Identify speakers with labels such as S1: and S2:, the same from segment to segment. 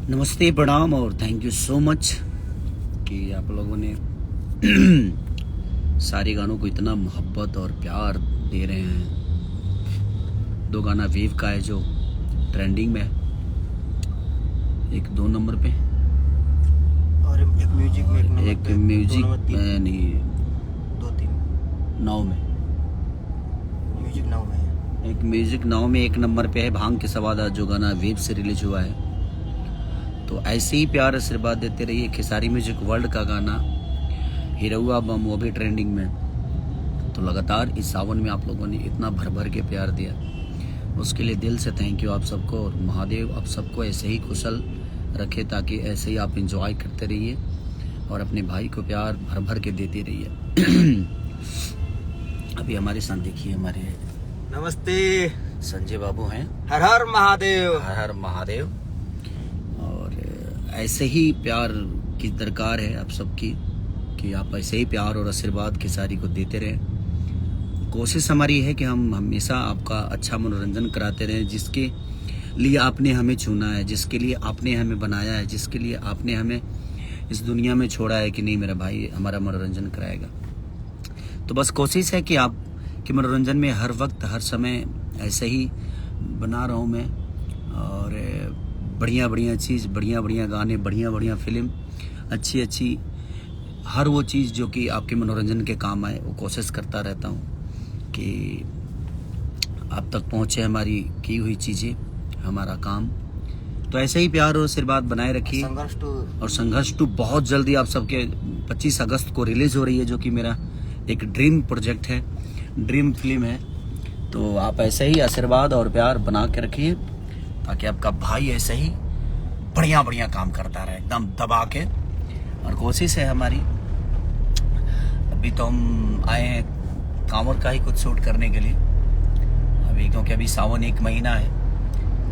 S1: नमस्ते, प्रणाम और थैंक यू सो मच कि आप लोगों ने सारे गानों को इतना मोहब्बत और प्यार दे रहे हैं। 2 गाना वेव का है जो ट्रेंडिंग में है, एक 2 नंबर पे
S2: और एक म्यूजिक में
S1: नहीं
S2: 2-3
S1: 9 में,
S2: म्यूजिक नाउ में है।
S1: एक म्यूजिक 9 में 1 नंबर पे है भांग के सवादा, जो गाना वेव से रिलीज हुआ है। तो ऐसे ही प्यार आशीर्वाद देते रहिए। खेसारी म्यूजिक वर्ल्ड का गाना हिरौआ बम, वो भी ट्रेंडिंग में। तो लगातार इस सावन में आप लोगों ने इतना भर भर के प्यार दिया, उसके लिए दिल से थैंक यू आप सबको। और महादेव आप सबको ऐसे ही कुशल रखे, ताकि ऐसे ही आप एंजॉय करते रहिए और अपने भाई को प्यार भर भर के देते रहिए। अभी हमारे साथ देखिए, हमारे
S2: नमस्ते,
S1: संजय बाबू हैं।
S2: हर हर महादेव।
S1: हर हर महादेव। और ऐसे ही प्यार की दरकार है आप सबकी, कि आप ऐसे ही प्यार और आशीर्वाद खेसारी को देते रहें। कोशिश हमारी है कि हम हमेशा आपका अच्छा मनोरंजन कराते रहें, जिसके लिए आपने हमें चुना है, जिसके लिए आपने हमें बनाया है, जिसके लिए आपने हमें इस दुनिया में छोड़ा है कि नहीं मेरा भाई हमारा मनोरंजन कराएगा। तो बस कोशिश है कि आप के मनोरंजन में हर वक्त हर समय ऐसे ही बना रहा हूँ मैं। और बढ़िया बढ़िया चीज़, बढ़िया बढ़िया गाने, बढ़िया बढ़िया फिल्म, अच्छी अच्छी हर वो चीज़ जो कि आपके मनोरंजन के काम आए, वो कोशिश करता रहता हूँ कि आप तक पहुँचे हमारी की हुई चीज़ें, हमारा काम। तो ऐसे ही प्यार और आशीर्वाद बनाए रखिए। और संघर्ष 2 बहुत जल्दी आप सबके 25 अगस्त को रिलीज हो रही है, जो कि मेरा एक ड्रीम प्रोजेक्ट है, ड्रीम फिल्म है। तो आप ऐसे ही आशीर्वाद और प्यार बना के रखिए, ताकि आपका भाई ऐसे ही बढ़िया बढ़िया काम करता रहे एकदम दबा के। और कोशिश है हमारी, अभी तो हम आए हैं कांवर का ही कुछ शूट करने के लिए अभी, क्योंकि अभी सावन 1 महीना है।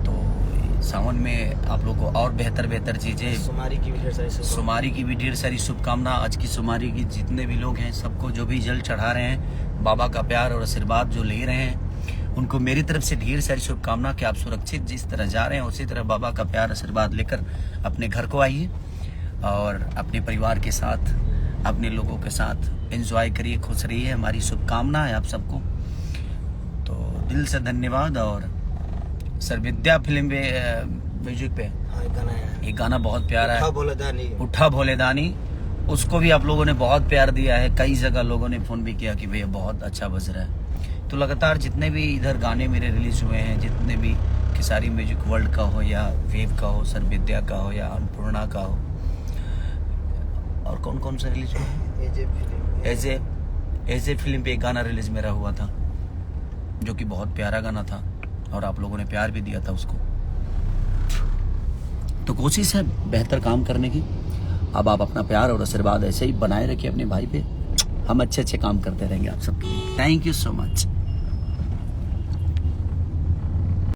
S1: तो सावन में आप लोग को और बेहतर चीज़ें,
S2: सुमारी की भी ढेर सारी
S1: शुभकामना। आज की सुमारी की जितने भी लोग हैं, सबको जो भी जल चढ़ा रहे हैं, बाबा का प्यार और आशीर्वाद जो ले रहे हैं, उनको मेरी तरफ से ढेर सारी शुभकामना कि आप सुरक्षित जिस तरह जा रहे हैं उसी तरह बाबा का प्यार आशीर्वाद लेकर अपने घर को आइए और अपने परिवार के साथ, अपने लोगों के साथ एंजॉय करिए, खुश रहिए। हमारी शुभकामना है आप सबको। तो दिल से धन्यवाद। और सर्वविद्या फिल्म पे म्यूजिक पे एक गाना बहुत प्यारा है, उठा भोले दानी। उसको भी आप लोगों ने बहुत प्यार दिया है। कई जगह लोगों ने फोन भी किया कि भैया बहुत अच्छा बज रहा है। तो लगातार जितने भी इधर गाने मेरे रिलीज हुए हैं, जितने भी खेसारी म्यूजिक वर्ल्ड का हो या वेव का हो, सर्वविद्या का हो या अन्नपूर्णा का हो, और कौन कौन सा रिलीज हुआ, एजे फिल्म पे एक गाना रिलीज मेरा हुआ था, जो कि बहुत प्यारा गाना था और आप लोगों ने प्यार भी दिया था उसको। तो कोशिश है बेहतर काम करने की। अब आप अपना प्यार और आशीर्वाद ऐसे ही बनाए रखिए अपने भाई पे। हम अच्छे काम करते रहेंगे आप सबके लिए। Thank you so much.